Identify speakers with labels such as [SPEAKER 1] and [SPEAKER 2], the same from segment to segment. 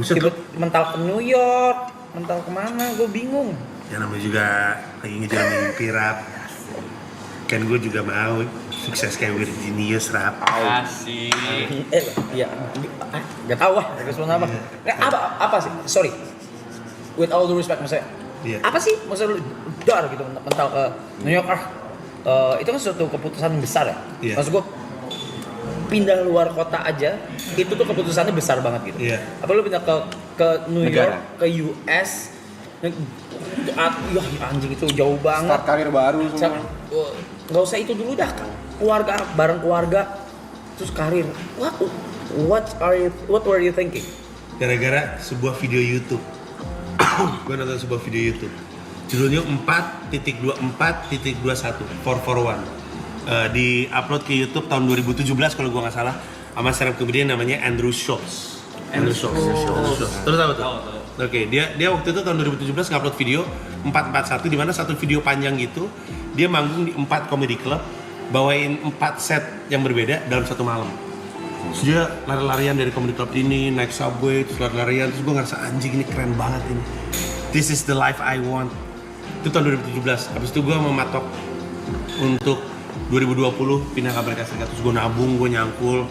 [SPEAKER 1] Tiba mental ke New York, mental kemana, gue bingung.
[SPEAKER 2] Ya namanya juga lagi ngejar mimpi rap. Kan gue juga mau sukses kayak Virginius rap.
[SPEAKER 3] Asik.
[SPEAKER 1] Ya, gak tahu lah, respon apa. Apa sih? Sorry, with all due respect maksudnya.
[SPEAKER 2] Iya.
[SPEAKER 1] Apa sih maksud lu dar gitu mental ke New York itu kan suatu keputusan besar ya.
[SPEAKER 2] Iya.
[SPEAKER 1] Maksud gue pindah luar kota aja itu tuh keputusannya besar banget gitu.
[SPEAKER 2] Iya.
[SPEAKER 1] Apa lu pindah ke New
[SPEAKER 3] Negara.
[SPEAKER 1] York, ke US, ya anjing itu jauh banget.
[SPEAKER 4] Start karir baru semua.
[SPEAKER 1] Nggak usah itu dulu dah, keluarga, bareng keluarga, terus karir. What were you thinking?
[SPEAKER 2] Gara-gara sebuah video YouTube. Gue nonton sebuah video YouTube. Judulnya 4.24.21 441. Di-upload ke YouTube tahun 2017 kalau gue nggak salah, sama stand-up comedian namanya Andrew Schulz. Terus tahu tuh? Oke, dia waktu itu tahun 2017 ngupload video 441 di mana satu video panjang gitu dia manggung di 4 comedy club, bawain 4 set yang berbeda dalam satu malam. Terus dia lari-larian dari comedy club ini, naik subway, terus lari-larian, terus gue ngerasa anjing ini keren banget ini. This is the life I want. Itu tahun 2017. Habis itu gue mematok untuk 2020 pindah ke Amerika Serikat. Terus gue nabung, gue nyangkul,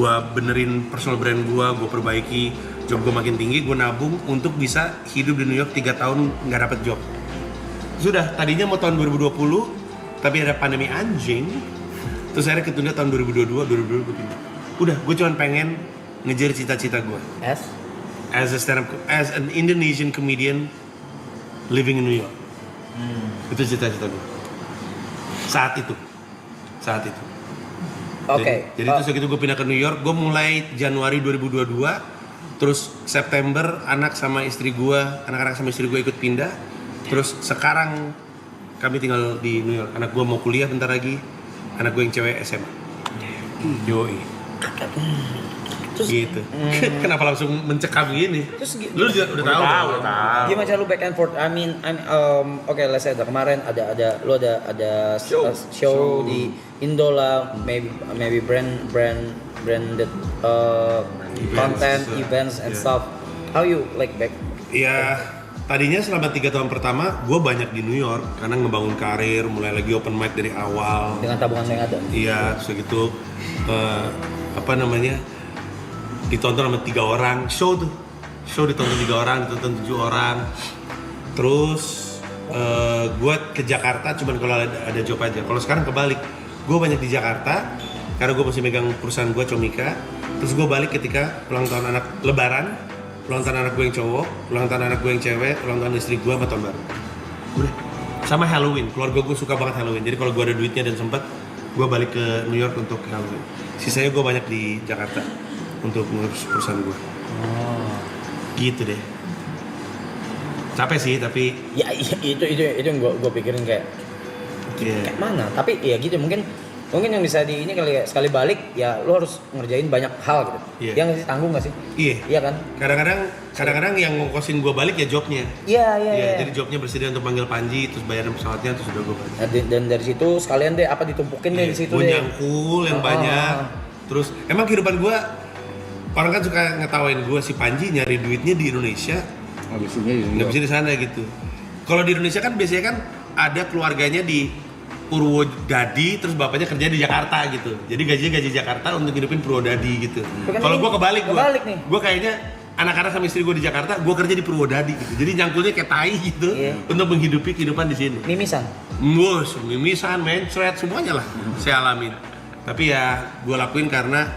[SPEAKER 2] gue benerin personal brand gue perbaiki, job gue makin tinggi, gue nabung untuk bisa hidup di New York 3 tahun nggak dapet job. Sudah, tadinya mau tahun 2020, tapi ada pandemi anjing. Terus akhirnya ketunda tahun 2022 gue pindah. Udah, gue cuma pengen ngejar cita-cita gue. As an Indonesian comedian living in New York. Itu cita-cita gue. Saat itu.
[SPEAKER 1] Oke.
[SPEAKER 2] Jadi terus segitu gue pindah ke New York, gue mulai Januari 2022, terus September anak-anak sama istri gue ikut pindah, terus sekarang kami tinggal di New York. Anak gue mau kuliah bentar lagi, anak gue yang cewek SMA. Yoi.
[SPEAKER 1] Terus,
[SPEAKER 2] gitu. Kenapa langsung mencekam gini?
[SPEAKER 1] Terus
[SPEAKER 2] lu udah tahu.
[SPEAKER 1] Gimana cara lu back and forth? I mean, oke, let's say kemarin ada show di Indo lah, maybe branded content, events and stuff. How you like back?
[SPEAKER 2] Ya, tadinya selama 3 tahun pertama gue banyak di New York karena ngebangun karir, mulai lagi open mic dari awal.
[SPEAKER 1] Dengan tabungan yang ada.
[SPEAKER 2] Iya, segitu ditonton sama 3 orang, show ditonton 3 orang, ditonton 7 orang. Terus gue ke Jakarta cuman kalau ada job aja. Kalau sekarang kebalik, gue banyak di Jakarta karena gue masih megang perusahaan gue Comika. Terus gue balik ketika ulang tahun anak Lebaran, ulang tahun anak gue yang cowok, ulang tahun anak gue yang cewek, ulang tahun istri gue sama tahun baru. Udah. Sama Halloween, keluarga gue suka banget Halloween. Jadi kalau gue ada duitnya dan sempet, gue balik ke New York untuk Halloween. Sisanya gue banyak di Jakarta untuk ngurus perusahaan gue. Gitu deh. Capek sih tapi
[SPEAKER 1] Ya itu yang gue pikirin kayak mana? Tapi ya gitu mungkin yang bisa di ini kali ya, sekali balik ya lo harus ngerjain banyak hal gitu.
[SPEAKER 2] Iya.
[SPEAKER 1] Yang tanggung nggak sih?
[SPEAKER 2] Iya
[SPEAKER 1] kan?
[SPEAKER 2] Kadang-kadang yang ngongkosin gue balik ya jobnya.
[SPEAKER 1] Iya.
[SPEAKER 2] Jadi jobnya bersedia untuk panggil Panji, terus bayaran pesawatnya, terus udah gue balik.
[SPEAKER 1] Nah, dan dari situ sekalian deh apa ditumpukin deh di situ
[SPEAKER 2] Gue
[SPEAKER 1] deh.
[SPEAKER 2] nyangkul yang banyak. Terus emang kehidupan gue, orang kan suka ngetawain gue si Panji nyari duitnya di Indonesia, nggak bisa di sana gitu. Kalau di Indonesia kan biasanya kan ada keluarganya di Purwodadi, terus bapaknya kerja di Jakarta gitu. Jadi gajinya gaji Jakarta untuk hidupin Purwodadi gitu. Kalau gue kebalik
[SPEAKER 1] nih.
[SPEAKER 2] Gue kayaknya anak-anak sama istri gue di Jakarta, gue kerja di Purwodadi gitu. Jadi nyangkulnya kayak tai gitu untuk menghidupi kehidupan di sini. Mimisan, mencret, semuanya lah saya alamin. Tapi ya gue lakuin karena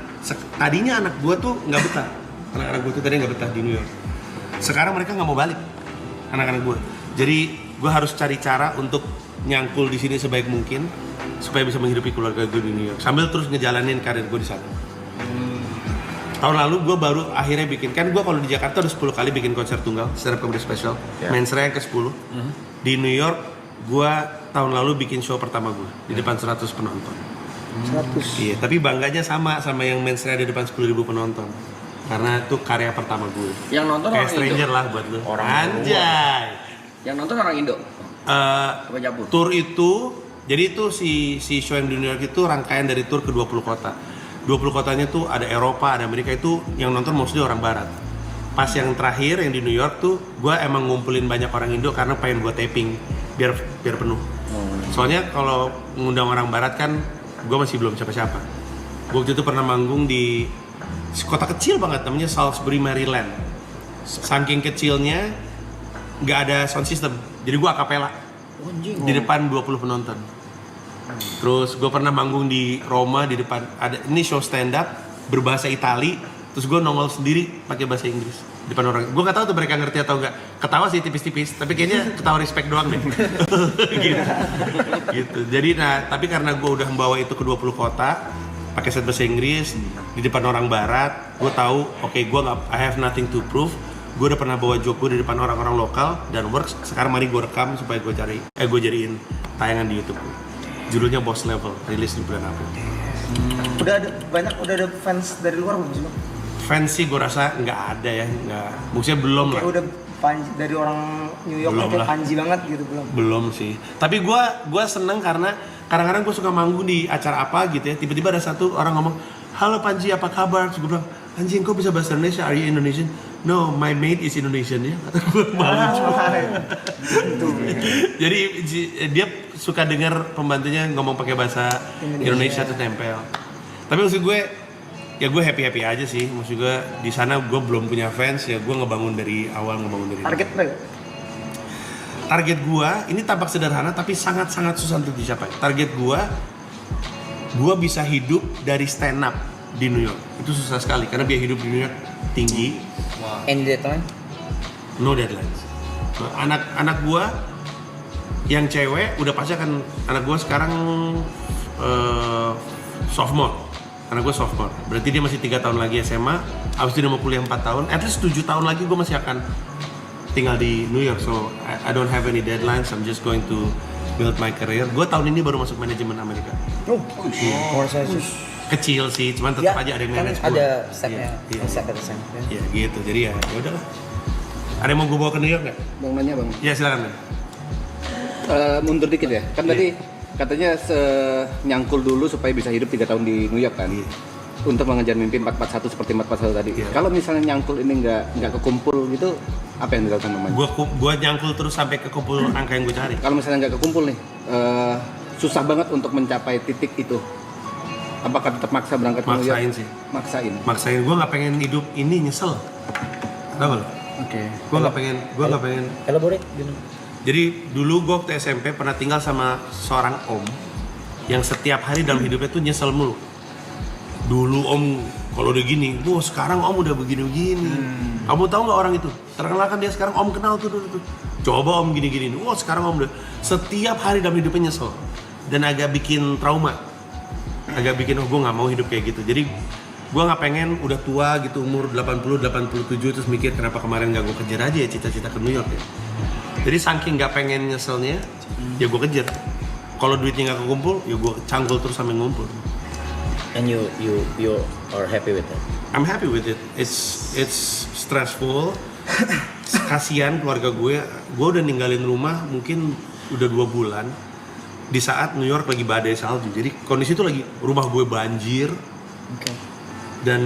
[SPEAKER 2] tadinya anak gue tuh nggak betah. Anak-anak gue tuh tadinya nggak betah di New York. Sekarang mereka nggak mau balik, anak-anak gue. Jadi gue harus cari cara untuk nyangkul di sini sebaik mungkin supaya bisa menghidupi keluarga gue di New York sambil terus ngejalanin karir gue di sana. Tahun lalu gue baru akhirnya bikin, kan gue kalau di Jakarta udah 10 kali bikin konser tunggal stand up comedy special, Mensra yang ke-10. Di New York gue tahun lalu bikin show pertama gue di depan 100 penonton.
[SPEAKER 1] 100.
[SPEAKER 2] Iya, tapi bangganya sama yang Mensra di depan 10.000 penonton. Karena itu karya pertama gue.
[SPEAKER 4] Yang nonton
[SPEAKER 2] kayak
[SPEAKER 4] orang
[SPEAKER 2] stranger
[SPEAKER 4] Indo.
[SPEAKER 2] lah buat lu.
[SPEAKER 4] Orang
[SPEAKER 2] Anjay.
[SPEAKER 4] Yang nonton orang Indo.
[SPEAKER 2] Tour itu, jadi itu si show yang di New York itu rangkaian dari tour ke 20 kota. 20 kotanya tuh ada Eropa, ada Amerika, itu yang nonton mostly orang barat. pas yang terakhir yang di New York tuh gue emang ngumpulin banyak orang Indo karena pengen gue taping biar penuh. Soalnya kalau ngundang orang Barat kan gue masih belum siapa-siapa. Gue waktu itu pernah manggung di kota kecil banget namanya Salisbury, Maryland. Saking kecilnya nggak ada sound system, jadi gue akapela di depan 20 penonton. Terus gue pernah manggung di Roma di depan ada ini show stand up berbahasa Itali. Terus gue nongol sendiri pakai bahasa Inggris di depan orang. Gue nggak tahu tuh mereka ngerti atau enggak. Ketawa sih tipis-tipis, tapi kayaknya ketawa respect doang deh. gitu. Jadi tapi karena gue udah membawa itu ke 20 kota, pakai set bahasa Inggris di depan orang Barat, gue tahu, oke, gue nggak, I have nothing to prove. Gue udah pernah bawa joke gue di depan orang-orang lokal dan works. Sekarang mari gue rekam supaya gue jadiin tayangan di YouTube. Judulnya Boss Level, rilis di bulan April.
[SPEAKER 3] Udah ada fans dari luar belum sih, Bang?
[SPEAKER 2] Fans sih gue rasa nggak ada ya, nggak, maksudnya belum
[SPEAKER 3] Kayak
[SPEAKER 2] lah.
[SPEAKER 3] udah dari orang New York
[SPEAKER 2] Belum
[SPEAKER 3] kayak
[SPEAKER 2] lah.
[SPEAKER 3] Panji banget gitu
[SPEAKER 2] Belum sih. Tapi gue seneng karena kadang-kadang gue suka manggung di acara apa gitu ya. Tiba-tiba ada satu orang ngomong, halo Panji apa kabar? Terus gue bilang, anjing kok bisa bahasa Indonesia? Are you Indonesian? No, my mate is Indonesian ya. Kata gue malu. Jadi dia suka dengar pembantunya ngomong pakai bahasa Indonesia tuh tempel. Tapi maksud gue, ya gue happy aja sih. Maksud gue di sana gue belum punya fans ya, gue ngebangun dari awal
[SPEAKER 3] Target berapa?
[SPEAKER 2] Target gue ini tampak sederhana tapi sangat-sangat susah untuk dicapai. Target gue bisa hidup dari stand up di New York. Itu susah sekali karena biaya hidup di New York tinggi.
[SPEAKER 1] And deadline?
[SPEAKER 2] No deadlines. Anak gue yang cewek udah pasti akan, anak gue sekarang sophomore. Anak gue sophomore, berarti dia masih 3 tahun lagi SMA. Abis itu dia mau kuliah 4 tahun, at least 7 tahun lagi gue masih akan tinggal di New York. So I don't have any deadlines, I'm just going to build my career. Gue tahun ini baru masuk manajemen Amerika. Kecil sih, cuman tetap aja ada yang
[SPEAKER 1] kan
[SPEAKER 2] manage gue.
[SPEAKER 1] ada stepnya,
[SPEAKER 2] Iya.
[SPEAKER 1] step at a time.
[SPEAKER 2] Iya gitu, jadi ya udahlah. Ada yang mau gue bawa ke New York nggak?
[SPEAKER 4] Bang nanya bang.
[SPEAKER 2] Ya silakan.
[SPEAKER 4] Mundur dikit ya. Kan tadi katanya nyangkul dulu supaya bisa hidup 3 tahun di New York kan.
[SPEAKER 2] Iya.
[SPEAKER 4] Untuk mengejar mimpi 441 seperti 441 tadi.
[SPEAKER 2] Iya.
[SPEAKER 4] Kalau misalnya nyangkul ini nggak kekumpul gitu, apa yang dilakukan namanya?
[SPEAKER 2] Gue nyangkul terus sampai ke kumpul angka yang gue cari.
[SPEAKER 4] Kalau misalnya nggak kekumpul nih, susah banget untuk mencapai titik itu. Apakah tetap maksa berangkat ke New York?
[SPEAKER 2] Maksain sih.
[SPEAKER 4] Maksain.
[SPEAKER 2] Gue nggak pengen hidup ini nyesel. Tahu nggak?
[SPEAKER 4] Oke.
[SPEAKER 2] Gue nggak pengen.
[SPEAKER 1] Elaborate gimana?
[SPEAKER 2] Jadi dulu gue waktu SMP pernah tinggal sama seorang om yang setiap hari dalam hidupnya tuh nyesel mulu. Dulu om kalau udah gini, wah sekarang om udah begini-begini. Kamu tahu nggak orang itu? Terkenal kan dia sekarang om kenal tuh dulu tuh. Coba om gini-gini, wah sekarang om udah setiap hari dalam hidupnya nyesel dan agak bikin trauma. Agak bikin gue nggak mau hidup kayak gitu. Jadi gue nggak pengen udah tua gitu umur 80-87 terus mikir kenapa kemarin nggak gue kejar aja ya cita-cita ke New York ya. Jadi saking nggak pengen nyeselnya, ya gue kejar. Kalau duitnya nggak kekumpul, ya gue cangkul terus sampai ngumpul.
[SPEAKER 1] And you are happy with that?
[SPEAKER 2] I'm happy with it. It's stressful. Kasian keluarga gue udah ninggalin rumah mungkin udah 2 bulan. Di saat New York lagi badai salju, jadi kondisi itu lagi rumah gue banjir, dan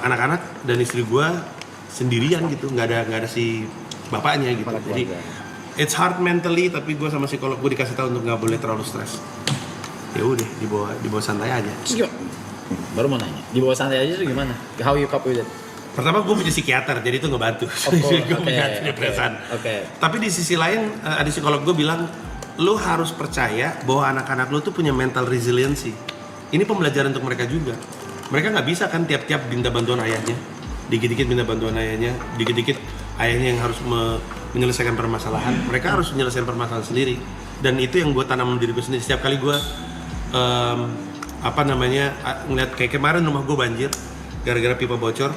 [SPEAKER 2] anak-anak dan istri gue sendirian gitu, nggak ada si bapaknya gitu. Jadi it's hard mentally, tapi gue sama psikolog gue dikasih tahu untuk nggak boleh terlalu stres. Ya udah dibawa santai aja.
[SPEAKER 1] Baru mau nanya, di bawah santai aja tuh gimana? How you cope with it?
[SPEAKER 2] Pertama gue punya psikiater, jadi itu ngebantu. Gue punya depresan. Tapi di sisi lain ada psikolog gue bilang, lu harus percaya bahwa anak-anak lu tuh punya mental resiliency. Ini pembelajaran untuk mereka juga. Mereka nggak bisa kan tiap-tiap minta bantuan ayahnya, dikit-dikit minta bantuan ayahnya, dikit-dikit ayahnya yang harus menyelesaikan permasalahan. Mereka harus menyelesaikan permasalahan sendiri. Dan itu yang gue tanam diri gue sendiri. Setiap kali gue ngeliat kayak kemarin rumah gue banjir gara-gara pipa bocor,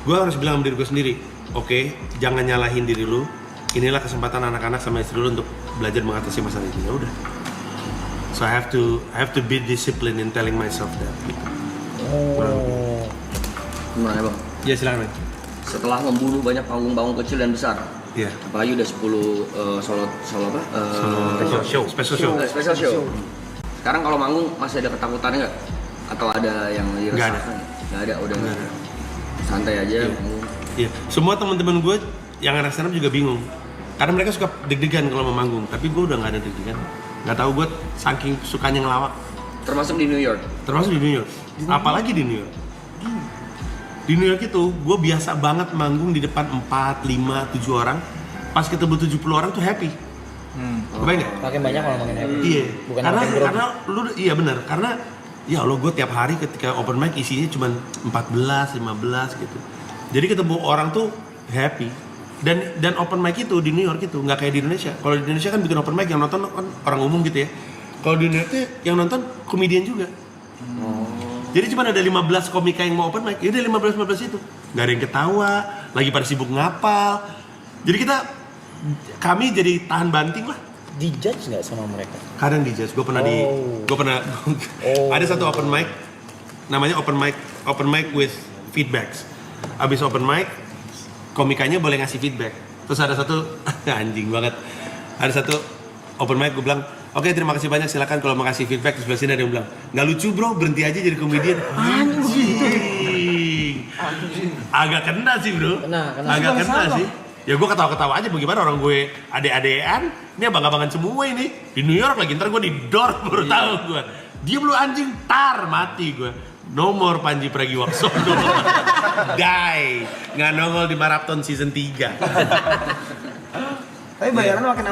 [SPEAKER 2] gue harus bilang sama diri gue sendiri, oke, jangan nyalahin diri lu. Inilah kesempatan anak-anak sama istri lu untuk belajar mengatasi masalah itu. Ya udah. So I have to be disciplined in telling myself that.
[SPEAKER 4] Gimana bang?
[SPEAKER 2] Ya silakan.
[SPEAKER 4] Setelah membunuh banyak panggung-panggung kecil dan besar,
[SPEAKER 2] Iya.
[SPEAKER 4] apalagi udah 10 solo apa?
[SPEAKER 2] Special show.
[SPEAKER 4] Special show. Sekarang kalau manggung masih ada ketakutannya nggak? Atau ada yang
[SPEAKER 2] Nggak ada.
[SPEAKER 4] dirasakan? Nggak ada, udah
[SPEAKER 2] Nggak ada.
[SPEAKER 4] santai aja.
[SPEAKER 2] Iya.
[SPEAKER 4] Manggung.
[SPEAKER 2] Iya, semua teman-teman gue yang anak stand up juga bingung. Karena mereka suka deg-degan kalau mau manggung, tapi gue udah nggak ada deg-degan. Nggak tahu gue saking sukanya ngelawak.
[SPEAKER 4] Termasuk di New York.
[SPEAKER 2] Termasuk di New York. Apalagi di New York. Di New York itu gue biasa banget manggung di depan 4, 5, 7 orang. Pas ketemu 70 orang tuh happy. Kebayang nggak?
[SPEAKER 1] Makin banyak orang makin happy.
[SPEAKER 2] Iya.
[SPEAKER 1] Bukan
[SPEAKER 2] karena
[SPEAKER 1] makin grogi.
[SPEAKER 2] karena lu iya benar. Karena ya Allah gue tiap hari ketika open mic isinya cuma 14, 15 gitu. Jadi ketemu orang tuh happy. Dan open mic itu di New York itu nggak kayak di Indonesia. Kalau di Indonesia kan bikin open mic yang nonton kan orang umum gitu ya. Kalau di New York tuh yang nonton komedian juga. Jadi cuma ada 15 komika yang mau open mic. Ya udah 15 itu. Nggak ada yang ketawa, lagi pada sibuk ngapal. Jadi kami jadi tahan banting lah.
[SPEAKER 1] Dijudge nggak sama mereka?
[SPEAKER 2] Kadang di judge, gue pernah ada satu open mic namanya open mic with feedbacks. Abis open mic komikanya boleh ngasih feedback. Terus ada satu anjing banget, ada satu open mic gue bilang oke, terima kasih banyak, silakan kalau mau kasih feedback. Terus sini ada yang bilang nggak lucu bro, berhenti aja jadi komedian. Anjing. Agak kena sih bro. Agak kena sih. Ya gue ketawa-ketawa aja, bagaimana orang gue ade-adean, ini abang-abangan semua ini di New York lagi, ntar gue di door baru tahu gue. Dia lu anjing, tar mati gue. No more Panji Pragiwaksono. Die. Nggak nongol di Marathon season 3.
[SPEAKER 3] Tapi bayaran makin